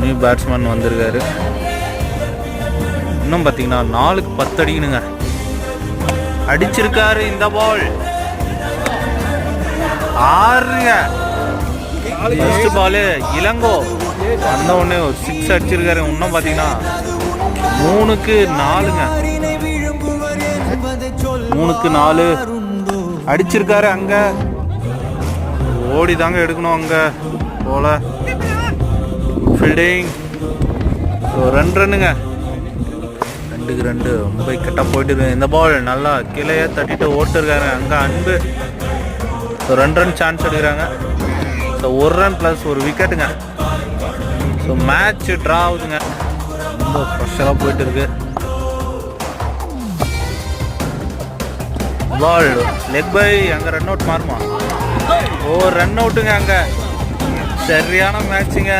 New batsman வந்திருக்காரு. இன்னும் பார்த்தீங்கன்னா 4க்கு 10 அடிக்கணுங்க. அடிச்சிருக்காரு இந்த பால் 6ங்க. ஃபர்ஸ்ட் பாலு இளங்கோ வந்த உடனே ஒரு 6 அடிச்சிருக்காரு. இன்னும் பார்த்தீங்கன்னா 3க்கு 4ங்க. 3க்கு 4 அடிச்சிருக்காரு. அங்கே ஓடி தாங்க எடுக்கணும். அங்கே போல ஃபீல்டிங் 2 ரன்னுங்க. 2க்கு 2 ரொம்ப கெட்டாக போயிட்டு இருக்கு. இந்த பால் நல்லா கீழே தட்டிட்டு ஓட்டுருக்காரு. அங்கே அன்பு 2 ரன் சான்ஸ் எடுக்கிறாங்க. ஸோ 1 ரன் ப்ளஸ் 1 விக்கெட்டுங்க. ஸோ மேட்ச் ட்ரா ஆகுதுங்க. ரொம்ப ப்ரெஷராக போயிட்டு இருக்கு. பால் லெக் பை அங்கே ரன் அவுட் மாறுமா? ரன் அவுட்டுங்க. அங்கே சரியான மேட்சுங்க.